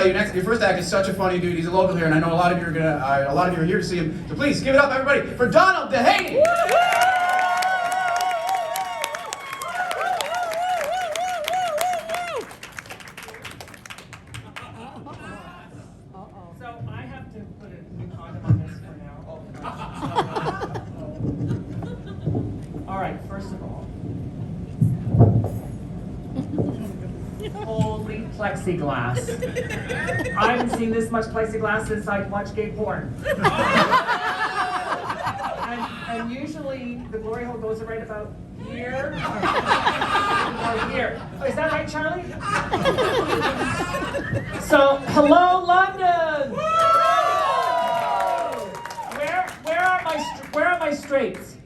your first act is such a funny dude. He's a local here, and I know a lot of you are here to see him. So please give it up, everybody, for Donald Dehaney. So I have to put a new condom on this for now. All right, first of all. Holy plexiglass. I haven't seen this much plexiglass since I watched gay porn. and usually the glory hole goes right about here or here. Oh, is that right, Charlie? So, hello, London! Where are my straights?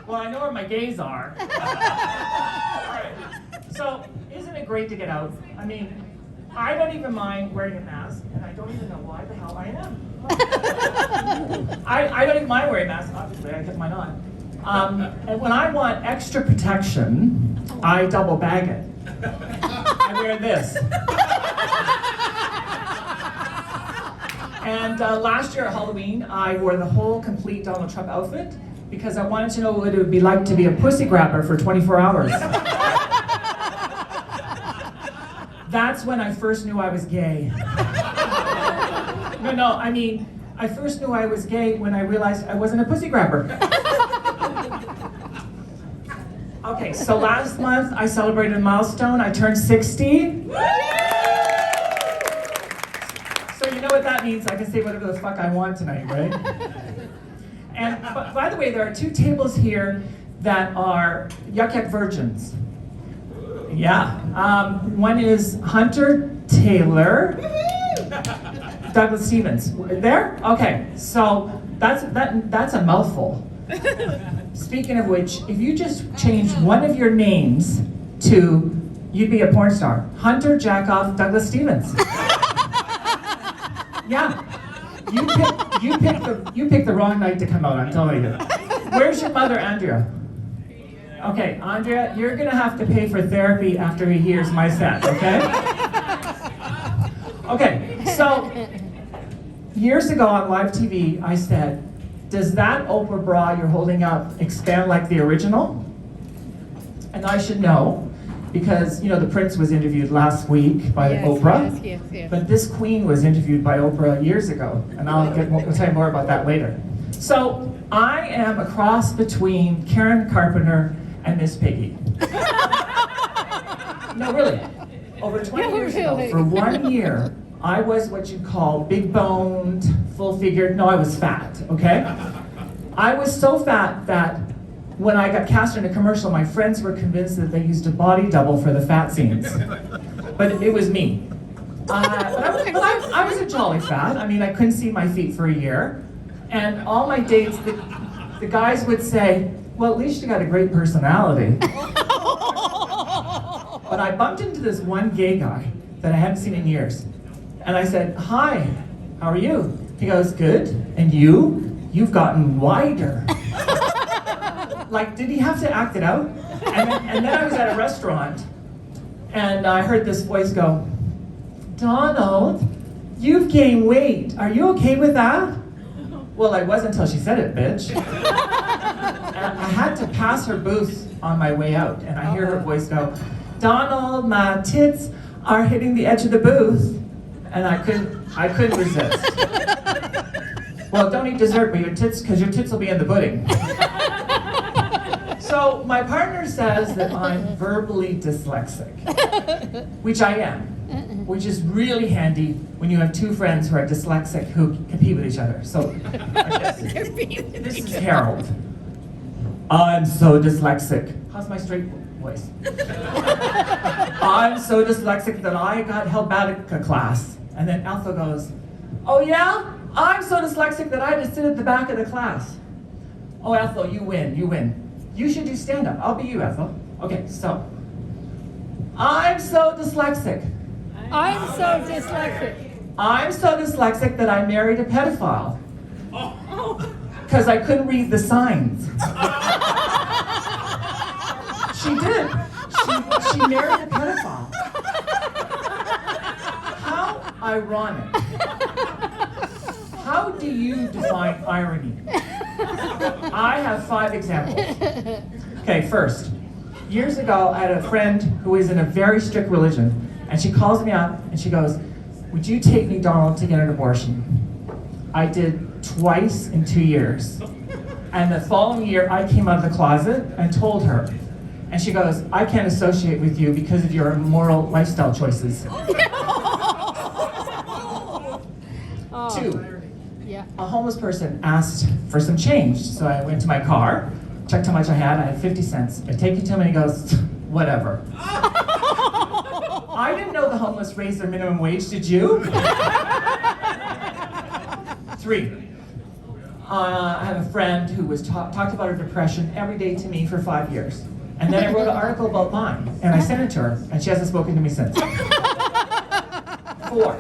Well, I know where my gays are. All right. So, isn't it great to get out? I mean, I don't even mind wearing a mask, and I don't even know why the hell I am. I don't even mind wearing a mask, obviously, I kept mine on. And when I want extra protection, I double bag it. I wear this. And last year at Halloween, I wore the whole complete Donald Trump outfit because I wanted to know what it would be like to be a pussy grabber for 24 hours. That's when I first knew I was gay. No, I mean, I first knew I was gay when I realized I wasn't a pussy grabber. Okay, so last month I celebrated a milestone. I turned 60. So you know what that means. I can say whatever the fuck I want tonight, right? And by the way, there are 2 tables here that are YukYuk virgins. Yeah. One is Hunter Taylor, Douglas Stevens. There? Okay. So that's a mouthful. Speaking of which, if you just changed one of your names to, you'd be a porn star. Hunter Jackoff Douglas Stevens. Yeah. You picked the wrong night to come out, I'm telling you. Where's your mother, Andrea? Okay, Andrea, you're gonna have to pay for therapy after he hears my set, okay? Okay, so years ago on live TV, I said, does that Oprah bra you're holding up expand like the original? And I should know, because you know the Prince was interviewed last week by Oprah, Yes. but this Queen was interviewed by Oprah years ago, and I'll tell you more about that later. So I am a cross between Karen Carpenter and Miss Piggy. No, really. Over 20 years ago, for 1 year, I was what you'd call big-boned, full-figured. No, I was fat, okay? I was so fat that when I got cast in a commercial, my friends were convinced that they used a body double for the fat scenes. But it was me. I was a jolly fat. I mean, I couldn't see my feet for a year. And all my dates, the guys would say, well, at least you got a great personality. But I bumped into this one gay guy that I hadn't seen in years. And I said, hi, how are you? He goes, good. And you? You've gotten wider. Like, did he have to act it out? And then I was at a restaurant, and I heard this voice go, Donald, you've gained weight. Are you okay with that? Well, I was until she said it, bitch. And I had to pass her booth on my way out, and I hear her voice go, Donald, my tits are hitting the edge of the booth. And I couldn't resist. Well, don't eat dessert, but because your tits will be in the pudding. So my partner says that I'm verbally dyslexic, which I am, which is really handy when you have 2 friends who are dyslexic who compete with each other. So this is Harold. I'm so dyslexic. How's my straight voice? I'm so dyslexic that I got held back a class. And then Ethel goes, oh yeah? I'm so dyslexic that I had to sit at the back of the class. Oh, Ethel, you win. You should do stand-up. I'll be you, Ethel. Okay, so. I'm so dyslexic. I'm so dyslexic. I'm so dyslexic that I married a pedophile. Because I couldn't read the signs. She did. She married a pedophile. ironic. How do you define irony? I have 5 examples. Okay, first, years ago, I had a friend who is in a very strict religion, and she calls me up and she goes, "Would you take me, Donald, to get an abortion?" I did twice in 2 years. And the following year, I came out of the closet and told her. And she goes, "I can't associate with you because of your immoral lifestyle choices." Oh. 2, Yeah. a homeless person asked for some change. So I went to my car, checked how much I had 50 cents. I take it to him and he goes, "Whatever." I didn't know the homeless raised their minimum wage, did you? 3, I have a friend who was talked about her depression every day to me for 5 years. And then I wrote an article about mine, and I sent it to her, and she hasn't spoken to me since. 4,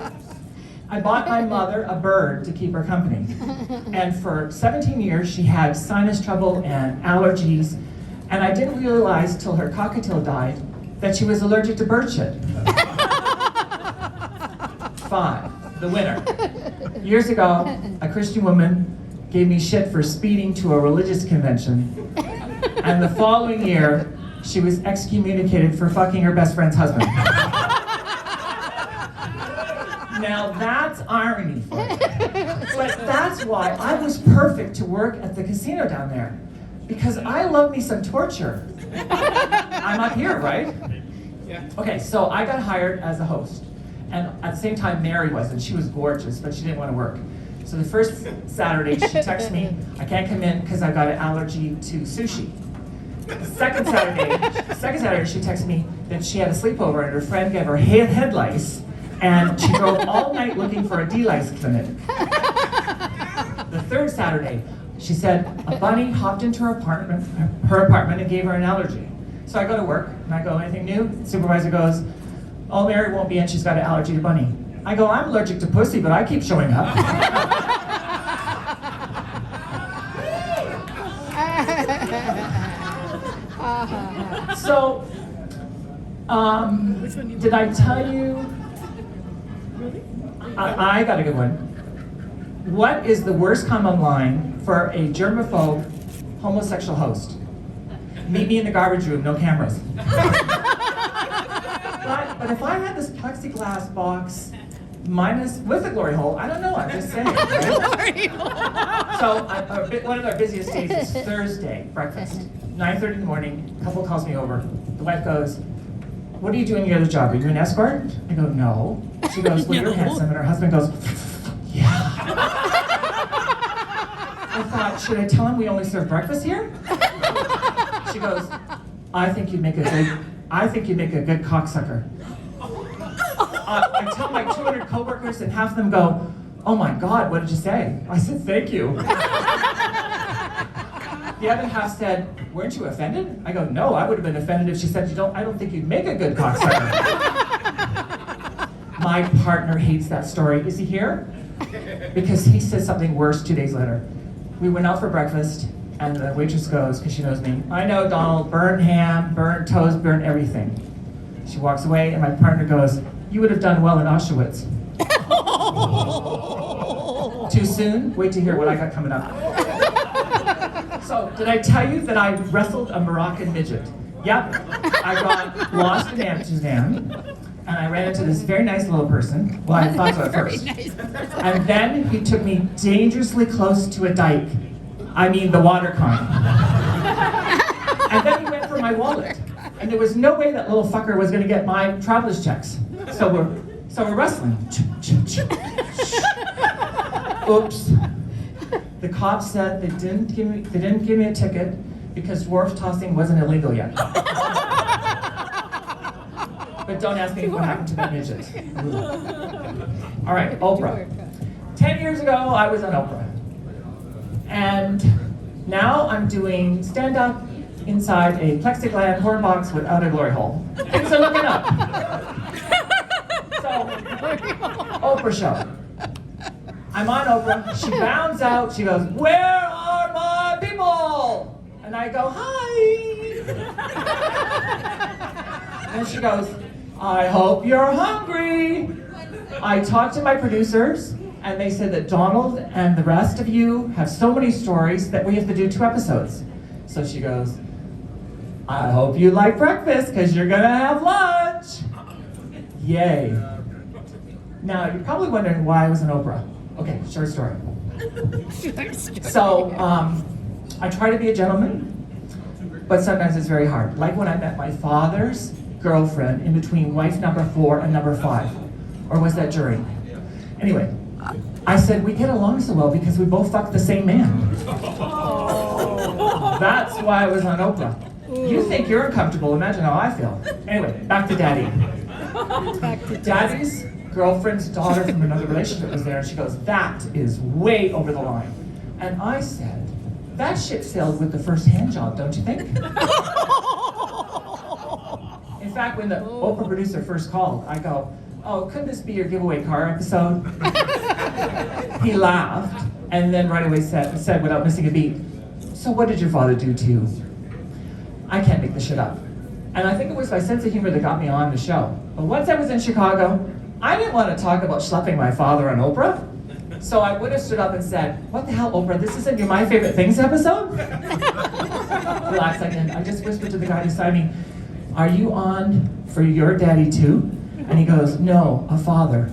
I bought my mother a bird to keep her company. And for 17 years, she had sinus trouble and allergies, and I didn't realize till her cockatiel died that she was allergic to bird shit. 5, the winner. Years ago, a Christian woman gave me shit for speeding to a religious convention. And the following year, she was excommunicated for fucking her best friend's husband. Now that's irony for you. But that's why I was perfect to work at the casino down there. Because I love me some torture. I'm up here, right? Yeah. Okay, so I got hired as a host. And at the same time, Mary was, and she was gorgeous, but she didn't want to work. So the first Saturday, she texted me, "I can't come in because I've got an allergy to sushi." The second Saturday, she texted me that she had a sleepover and her friend gave her head lice, and she drove all night looking for a D-lice clinic. The third Saturday, she said a bunny hopped into her apartment and gave her an allergy. So I go to work and I go, "Anything new?" The supervisor goes, "Oh, Mary won't be in, she's got an allergy to bunny." I go, "I'm allergic to pussy, but I keep showing up." So, did I tell you? I got a good one. What is the worst common line for a germaphobe homosexual host? "Meet me in the garbage room, no cameras." But if I had this plexiglass box with a glory hole, I don't know, I'm just saying. Right? So one of our busiest days is Thursday, breakfast. 9:30 in the morning, a couple calls me over. The wife goes, "What are you doing your other job? Are you an escort?" I go, "No." She goes, "Well, you're handsome." And her husband goes, "Yeah." I thought, should I tell him we only serve breakfast here? She goes, I think you'd make a good cocksucker." I tell my 200 coworkers and half of them go, "Oh my God, what did you say?" I said, "Thank you." The other half said, "Weren't you offended?" I go, "No, I would have been offended if she said, I don't think you'd make a good cocksucker." My partner hates that story. Is he here? Because he says something worse 2 days later. We went out for breakfast, and the waitress goes, because she knows me, "I know, Donald, burnt ham, burnt toast, burnt everything." She walks away, and my partner goes, "You would have done well in Auschwitz." Too soon? Wait to hear what I got coming up. So, did I tell you that I wrestled a Moroccan midget? Yep. I got lost in Amsterdam, and I ran into this very nice little person. Well, I thought so at first. And then he took me dangerously close to a dike. I mean, the water kind. And then he went for my wallet. And there was no way that little fucker was going to get my traveler's checks. So we're wrestling. Oops. The cops said they didn't give me a ticket because dwarf tossing wasn't illegal yet. But don't ask me what happened to that midget. All right, Oprah. 10 years ago, I was on Oprah. And now I'm doing stand-up inside a plexiglass horn box without a glory hole. Things are looking up. So, Oprah show. I'm on Oprah. She bounds out. She goes, "Where are my people?" And I go, "Hi." And she goes, "I hope you're hungry." I talked to my producers, and they said that Donald and the rest of you have so many stories that we have to do 2 episodes. So she goes, I hope you like breakfast, because you're gonna have lunch. Yay. Now, you're probably wondering why I was in Oprah. Okay, short story. So, I try to be a gentleman, but sometimes it's very hard. Like when I met my father's girlfriend in between wife number 4 and number 5. Or was that during? Anyway, I said, we get along so well because we both fucked the same man. That's why I was on Oprah. You think you're uncomfortable, imagine how I feel. Anyway, back to Daddy. Daddy's girlfriend's daughter from another relationship was there, and she goes, that is way over the line. And I said, that ship sailed with the first hand job, don't you think? In fact, when the Oprah producer first called, I go, oh, couldn't this be your giveaway car episode? He laughed, and then right away said without missing a beat, so what did your father do to you? I can't make this shit up. And I think it was my sense of humor that got me on the show. But once I was in Chicago, I didn't want to talk about schlepping my father on Oprah. So I would have stood up and said, what the hell, Oprah, this isn't your My Favorite Things episode? Relax, I didn't. I just whispered to the guy beside me, are you on for your daddy too? And he goes, no, a father,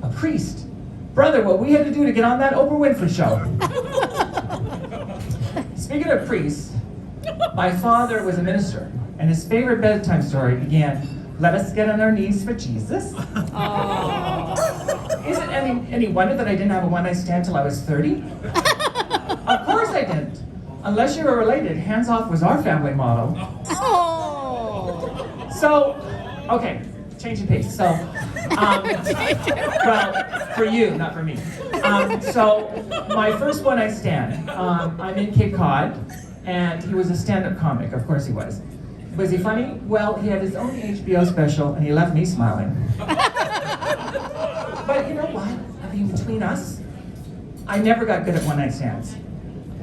a priest. Brother, what we had to do to get on that Oprah Winfrey show. Speaking of priests, my father was a minister, and his favorite bedtime story began, let us get on our knees for Jesus. Is it any wonder that I didn't have a one-night stand till I was 30? Of course I didn't. Unless you were related, hands off was our family motto. So, okay, change of pace. So, well, for you, not for me. So, my first one-night stand, I'm in Cape Cod, and he was a stand-up comic, of course he was. Was he funny? Well, he had his own HBO special, and he left me smiling. But you know what? I mean, between us, I never got good at one-night stands.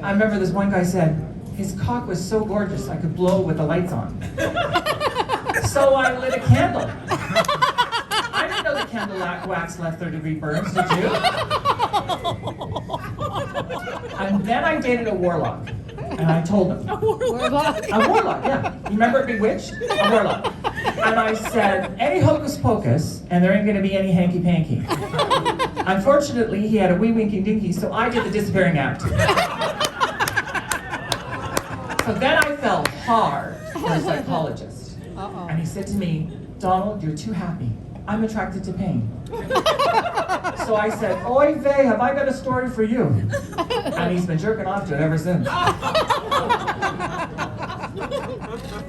I remember this one guy said, his cock was so gorgeous I could blow with the lights on. So I lit a candle. I didn't know the candle wax left third-degree burns, did you? And then I dated a warlock. And I told him. A warlock? A warlock, yeah. You remember Bewitched? A warlock. And I said, any hocus pocus, and there ain't gonna be any hanky panky. Unfortunately, he had a wee winky dinky, so I did the disappearing act. So then I fell hard for a psychologist. And he said to me, Donald, you're too happy. I'm attracted to pain. So I said, oy vey, have I got a story for you? And he's been jerking off to it ever since.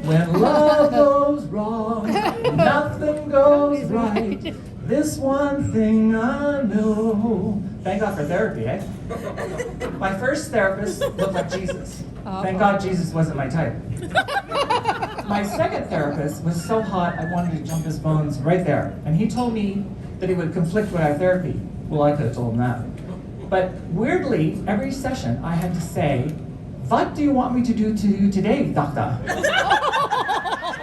When love goes wrong, nothing goes right. This one thing I know. Thank God for therapy, eh? My first therapist looked like Jesus. Thank God Jesus wasn't my type. My second therapist was so hot I wanted to jump his bones right there. And he told me that it would conflict with our therapy. Well, I could have told him that. But weirdly, every session I had to say, what do you want me to do to you today, doctor?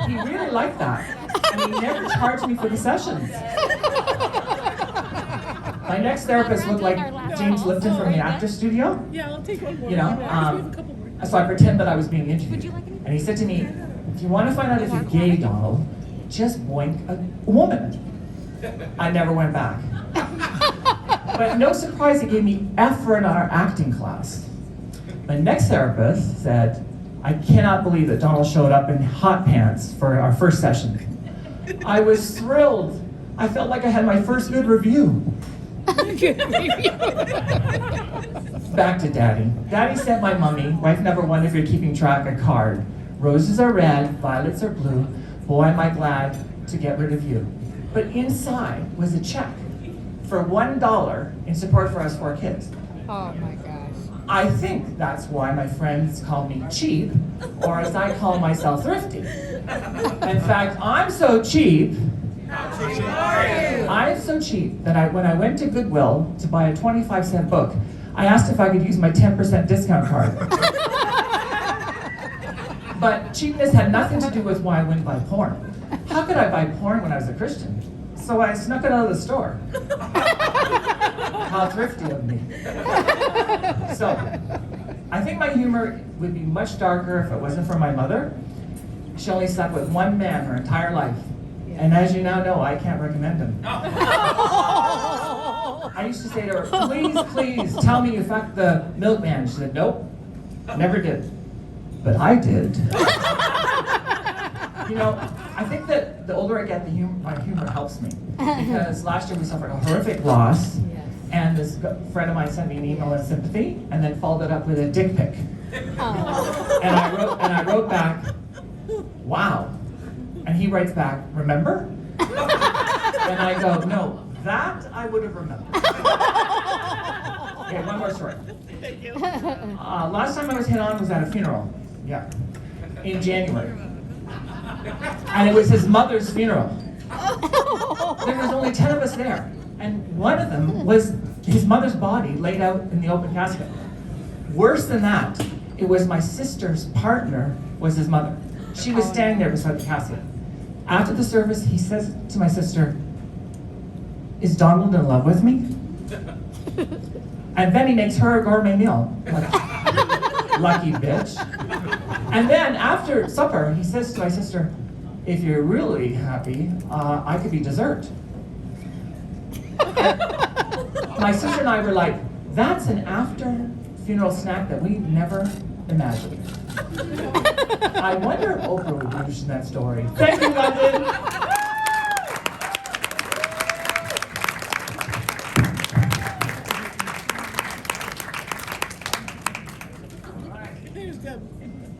He really liked that. And he never charged me for the sessions. My next therapist looked like James Lipton from the Actors Studio. Yeah, I'll take one more. You know, so I pretend that I was being interviewed. And he said to me, if you want to find out if you're gay, Donald, just boink a woman. I never went back. But no surprise, he gave me F for in our acting class. My next therapist said, I cannot believe that Donald showed up in hot pants for our first session. I was thrilled. I felt like I had my first good review. Back to Daddy. Daddy sent my mummy, wife number 1 if you're keeping track, a card. Roses are red, violets are blue. Boy, am I glad to get rid of you. But inside was a check for $1 in support for us 4 kids. Oh my gosh. I think that's why my friends call me cheap, or as I call myself, thrifty. In fact, I'm so cheap that when I went to Goodwill to buy a 25-cent book, I asked if I could use my 10% discount card. But cheapness had nothing to do with why I wouldn't buy porn. How could I buy porn when I was a Christian? So I snuck it out of the store. How thrifty of me. So, I think my humor would be much darker if it wasn't for my mother. She only slept with one man her entire life. And as you now know, I can't recommend him. I used to say to her, please tell me you fucked the milkman. She said, nope, never did. But I did. You know, I think that the older I get, my humor helps me. Because last year we suffered a horrific loss. And this friend of mine sent me an email of sympathy and then followed it up with a dick pic. And I wrote back, wow. And he writes back, remember? And I go, no, that I would have remembered. Okay, one more story. Thank you. Last time I was hit on was at a funeral. Yeah. In January. And it was his mother's funeral. There was only 10 of us there. And one of them was his mother's body laid out in the open casket. Worse than that, it was my sister's partner was his mother. She was standing there beside the casket. After the service, he says to my sister, is Donald in love with me? And then he makes her a gourmet meal. Like, lucky bitch. And then after supper, he says to my sister, if you're really happy, I could be dessert. My sister and I were like, that's an after funeral snack that we never imagined. I wonder if Oprah would be interested in that story. Thank you, London.